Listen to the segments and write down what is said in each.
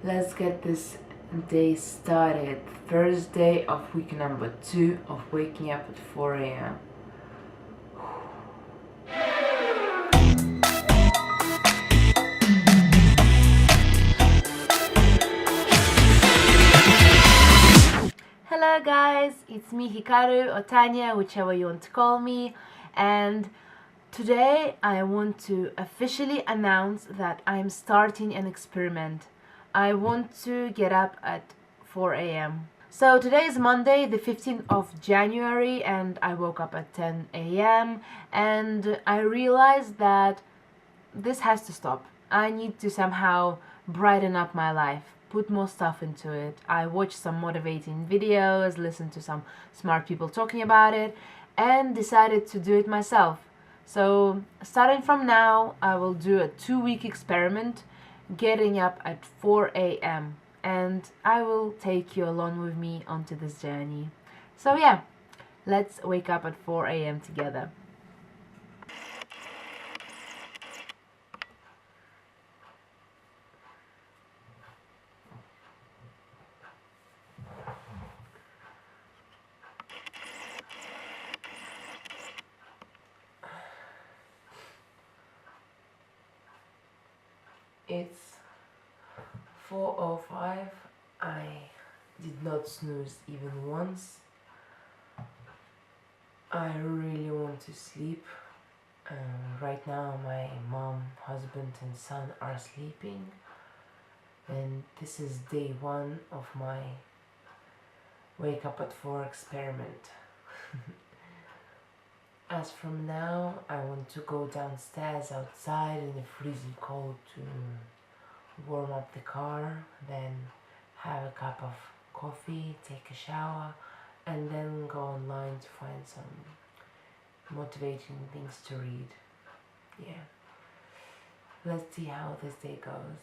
let's get this day started. First day of week number 2 of waking up at 4 a.m. Hello guys, it's me Hikaru or Tanya, whichever you want to call me, and today I want to officially announce that I'm starting an experiment. I want to get up at 4 a.m. So today is Monday, the 15th of January, and I woke up at 10 a.m. and I realized that this has to stop. I need to somehow brighten up my life, put more stuff into it. I watched some motivating videos, listened to some smart people talking about it, and decided to do it myself. So starting from now, I will do a 2-week experiment, getting up at 4 a.m. and I will take you along with me onto this journey. So yeah, let's wake up at 4 a.m. together. It's 4:05. I did not snooze even once. I really want to sleep. Right now my mom, husband and son are sleeping, and this is day 1 of my wake up at 4 experiment. As from now, I want to go downstairs outside in the freezing cold to warm up the car, then have a cup of coffee, take a shower, and then go online to find some motivating things to read. Yeah. Let's see how this day goes.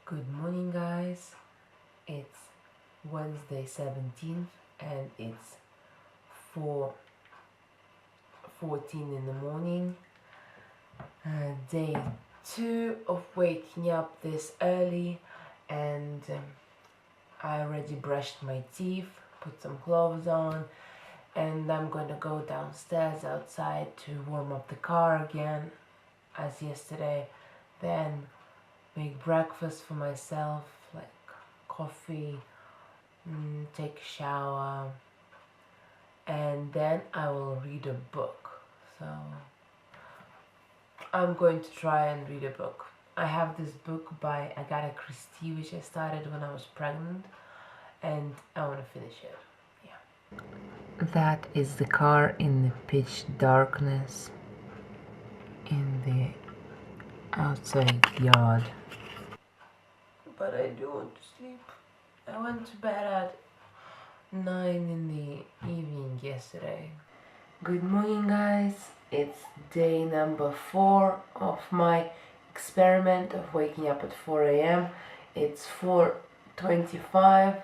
Good morning, guys. It's Wednesday 17th and it's 4:14 in the morning. Day 2 of waking up this early, and I already brushed my teeth, put some clothes on, and I'm gonna go downstairs outside to warm up the car again as yesterday, then make breakfast for myself, like coffee, take a shower, and then I will read a book. So I'm going to try and read a book. I have this book by Agatha Christie which I started when I was pregnant, and I want to finish it. Yeah. That is the car in the pitch darkness in the outside yard. But I do want to sleep. I went to bed at 9 in the evening yesterday. Good morning, guys. It's day number 4 of my experiment of waking up at 4 a.m. It's 4:25.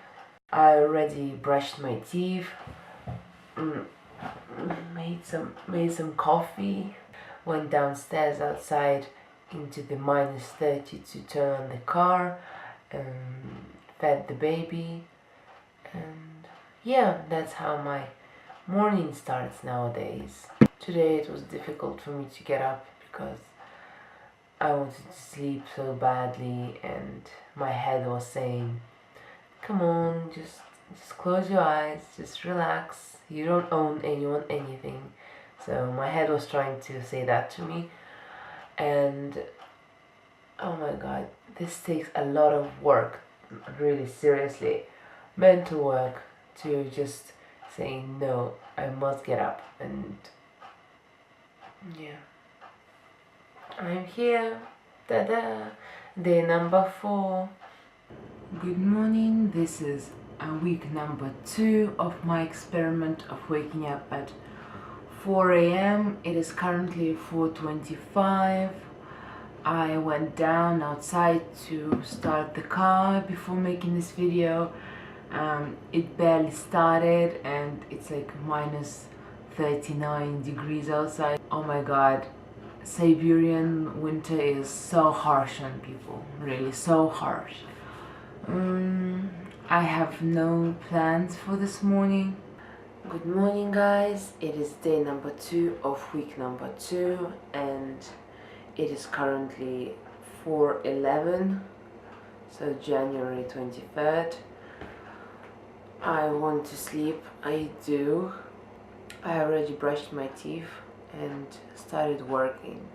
I already brushed my teeth, made some coffee, went downstairs outside into the -30 to turn on the car, fed the baby, and yeah, that's how my morning starts nowadays. Today it was difficult for me to get up because I wanted to sleep so badly, and my head was saying, come on, just close your eyes, just relax, you don't owe anyone anything. So my head was trying to say that to me, and oh my god, this takes a lot of work, really seriously, mental work, to just say no, I must get up. And yeah, I'm here. Ta-da! Day number 4. Good morning. This is week number 2 of my experiment of waking up at 4 a.m. It is currently 4:25. I went down outside to start the car before making this video. It barely started and it's like -39 degrees outside. Oh my god, Siberian winter is so harsh on people, really so harsh. I have no plans for this morning. Good morning, guys. It is day number 2 of week number 2, and it is currently 4:11, so January 23rd. I want to sleep. I do. I already brushed my teeth and started working.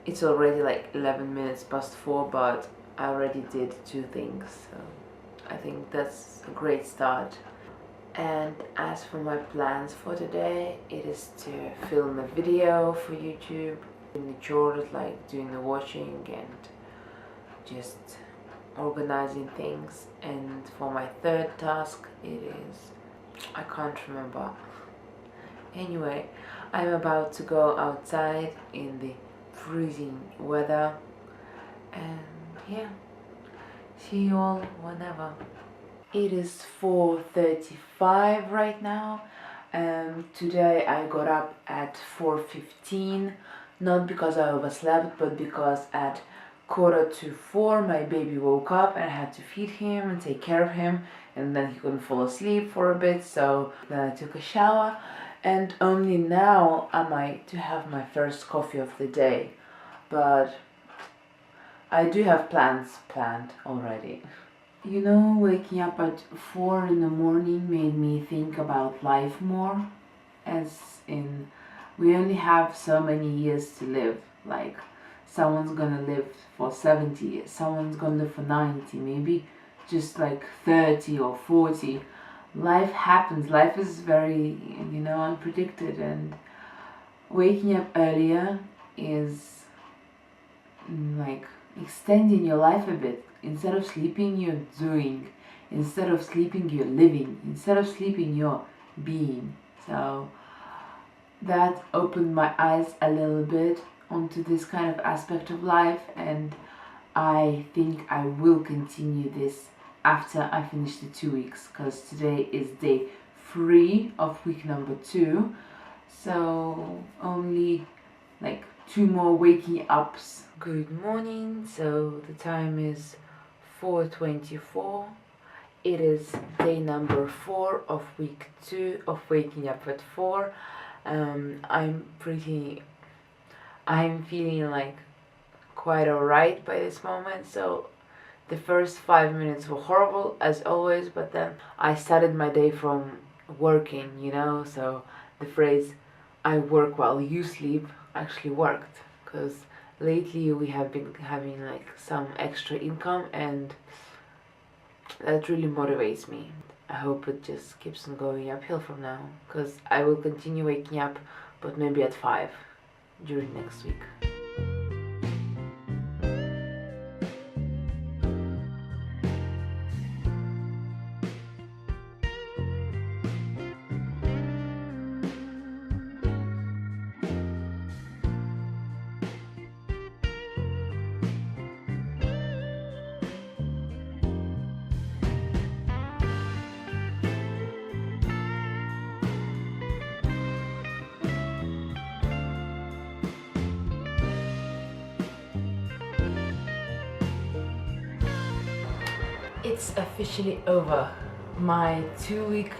It's already like 11 minutes past 4, but I already did 2 things, so I think that's a great start. And as for my plans for today, it is to film a video for YouTube, doing the chores like doing the washing and just organizing things. And for my third task, it is, I can't remember. Anyway, I'm about to go outside in the freezing weather, and yeah, see you all whenever. It is 4:35 right now. Today I got up at 4:15, not because I overslept, but because at 3:45 my baby woke up and I had to feed him and take care of him, and then he couldn't fall asleep for a bit, so then I took a shower, and only now am I to have my first coffee of the day. But I do have plans planned already. You know, waking up at 4 in the morning made me think about life more. As in, we only have so many years to live. Like, someone's gonna live for 70 years, someone's gonna live for 90, maybe just like 30 or 40. Life happens. Life is very, unpredicted, and waking up earlier is like extending your life a bit. Instead of sleeping, you're doing. Instead of sleeping, you're living. Instead of sleeping, you're being. So that opened my eyes a little bit onto this kind of aspect of life, and I think I will continue this after I finish the 2 weeks, because today is day 3 of week number 2, so only like 2 more waking ups. Good morning. So the time is 4:24. It is day number 4 of week 2 of waking up at 4. I'm feeling like quite alright by this moment. So the first 5 minutes were horrible as always, but then I started my day from working, so the phrase "I work while you sleep" actually worked, because lately we have been having like some extra income, and that really motivates me. I hope it just keeps on going uphill from now, because I will continue waking up, but maybe at 5 during next week. It's officially over. My 2-week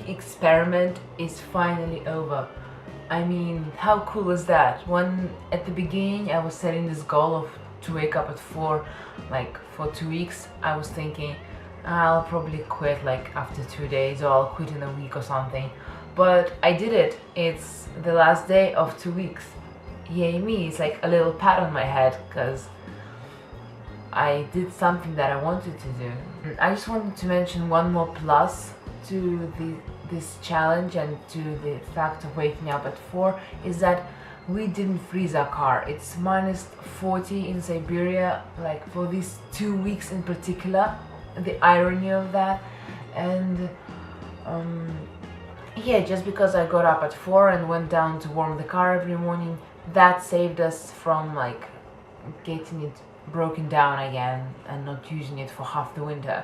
experiment is finally over. I mean, how cool is that? When at the beginning I was setting this goal of to wake up at 4, like for 2 weeks, I was thinking I'll probably quit like after 2 days, or I'll quit in a week or something. But I did it. It's the last day of 2 weeks. Yay me! It's like a little pat on my head, because I did something that I wanted to do. I just wanted to mention one more plus to this challenge and to the fact of waking up at 4, is that we didn't freeze our car. It's -40 in Siberia, like for these 2 weeks in particular, the irony of that. And yeah, just because I got up at 4 and went down to warm the car every morning, that saved us from like getting it broken down again and not using it for half the winter.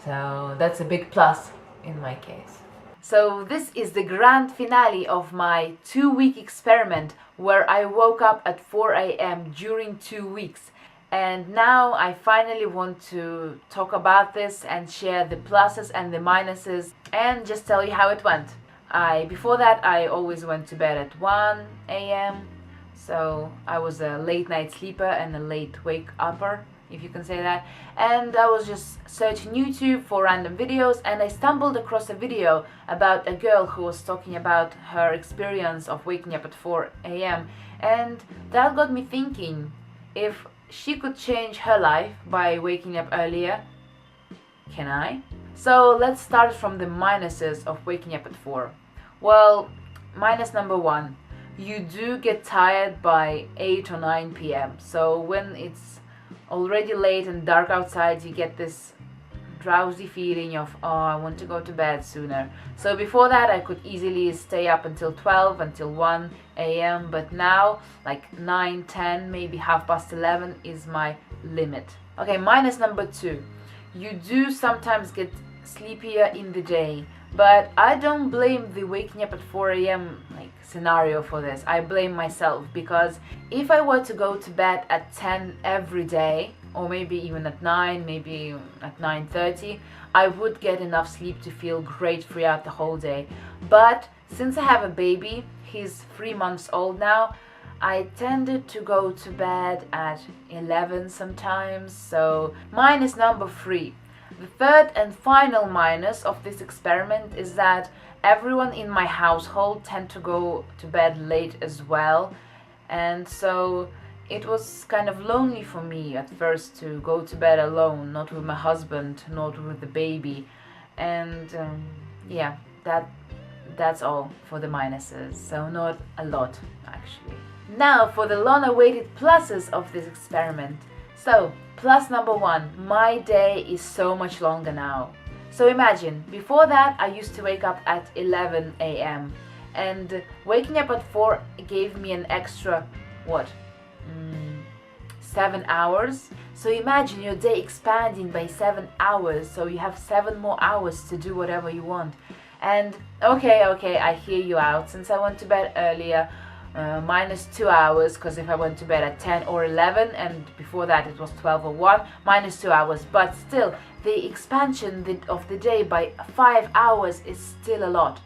So that's a big plus in my case. So this is the grand finale of my 2-week experiment, where I woke up at 4 a.m. during 2 weeks. And now I finally want to talk about this and share the pluses and the minuses and just tell you how it went. Before that, I always went to bed at 1 a.m. So I was a late night sleeper and a late wake upper, if you can say that. And I was just searching YouTube for random videos, and I stumbled across a video about a girl who was talking about her experience of waking up at 4 a.m. And that got me thinking, if she could change her life by waking up earlier, can I? So let's start from the minuses of waking up at 4. Well, minus number 1, you do get tired by 8 or 9 p.m. So when it's already late and dark outside, you get this drowsy feeling of, oh, I want to go to bed sooner. So before that, I could easily stay up until 12, until 1 a.m. But now, like 9, 10, maybe 11:30 is my limit. Okay, minus number 2, you do sometimes get sleepier in the day. But I don't blame the waking up at 4 a.m. scenario for this. I blame myself, because if I were to go to bed at 10 every day, or maybe even at 9, maybe at 9:30, I would get enough sleep to feel great throughout the whole day. But since I have a baby, he's 3 months old now, I tended to go to bed at 11 sometimes. So minus number 3. The third and final minus of this experiment is that everyone in my household tend to go to bed late as well, and so it was kind of lonely for me at first to go to bed alone, not with my husband, not with the baby. And yeah, that's all for the minuses, so not a lot actually. Now for the long-awaited pluses of this experiment. So, plus number 1, my day is so much longer now. So imagine, before that I used to wake up at 11 a.m. and waking up at 4 gave me an extra, 7 hours. So imagine your day expanding by 7 hours, so you have 7 more hours to do whatever you want. And okay, I hear you out. Since I went to bed earlier, minus 2 hours, because if I went to bed at 10 or 11 and before that it was 12 or 1, minus 2 hours. But still, the expansion of the day by 5 hours is still a lot.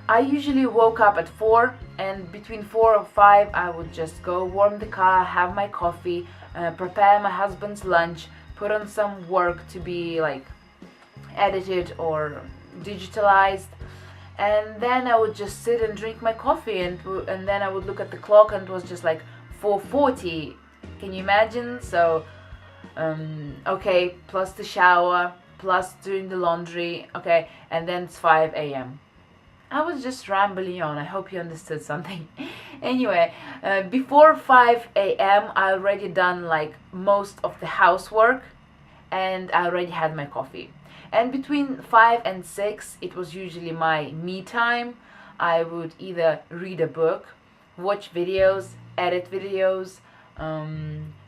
I usually woke up at 4, and between 4 or 5 I would just go warm the car, have my coffee, prepare my husband's lunch, put on some work to be edited or digitalized. And then I would just sit and drink my coffee, and then I would look at the clock and it was just 4:40. Can you imagine? So, okay, plus the shower, plus doing the laundry, okay, and then it's 5 a.m. I was just rambling on. I hope you understood something. Anyway, before 5 a.m. I already done most of the housework, and I already had my coffee. And between 5 and 6, it was usually my me time. I would either read a book, watch videos, edit videos,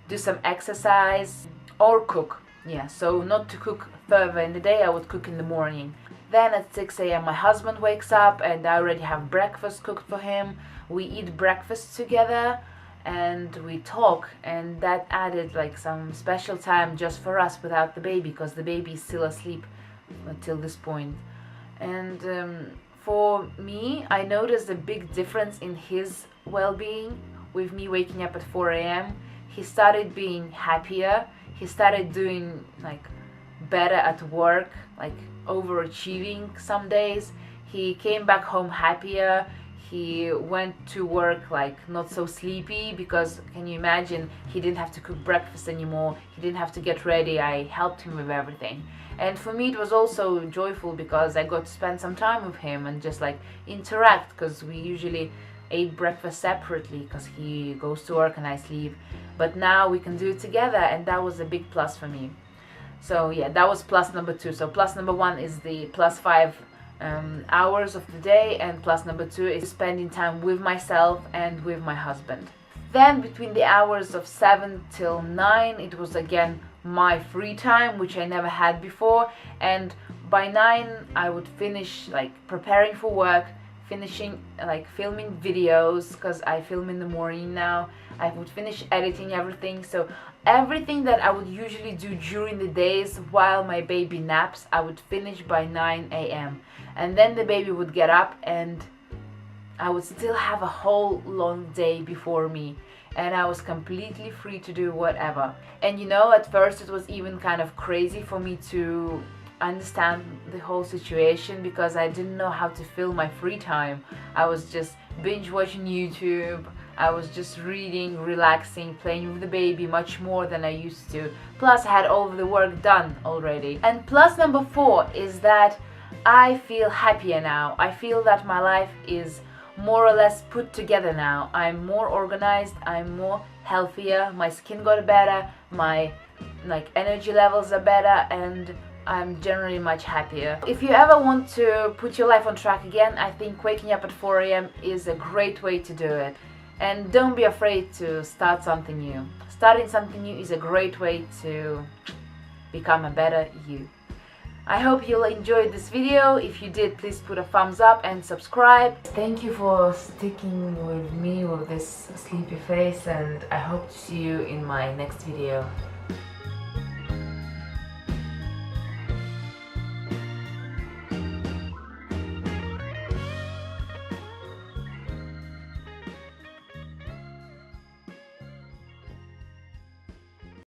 do some exercise, or cook. Yeah, so not to cook further in the day, I would cook in the morning. Then at 6 a.m. my husband wakes up and I already have breakfast cooked for him. We eat breakfast together and we talk, and that added some special time just for us without the baby, because the baby is still asleep until this point. And for me, I noticed a big difference in his well-being with me waking up at 4 a.m. He started being happier. He started doing better at work, overachieving some days. He came back home happier. He went to work not so sleepy, because can you imagine, he didn't have to cook breakfast anymore, he didn't have to get ready, I helped him with everything. And for me it was also joyful because I got to spend some time with him and just interact, because we usually ate breakfast separately because he goes to work and I sleep. But now we can do it together, and that was a big plus for me. So yeah, that was plus number 2. So plus number 1 is the plus 5 hours of the day, and plus number 2 is spending time with myself and with my husband. Then between the hours of 7 till 9, it was again my free time, which I never had before, and by 9 I would finish preparing for work, finishing, like filming videos, because I film in the morning now. I would finish editing everything, so everything that I would usually do during the days while my baby naps, I would finish by 9 a.m. and then the baby would get up and I would still have a whole long day before me, and I was completely free to do whatever. And you know, at first it was even kind of crazy for me to understand the whole situation, because I didn't know how to fill my free time. I was just binge watching YouTube, I was just reading, relaxing, playing with the baby much more than I used to. Plus I had all of the work done already. And plus number 4 is that I feel happier now. I feel that my life is more or less put together now. I'm more organized, I'm more healthier, my skin got better, my energy levels are better, and I'm generally much happier. If you ever want to put your life on track again, I think waking up at 4 a.m. is a great way to do it. And don't be afraid to start something new. Starting something new is a great way to become a better you. I hope you enjoyed this video. If you did, please put a thumbs up and subscribe. Thank you for sticking with me with this sleepy face, and I hope to see you in my next video.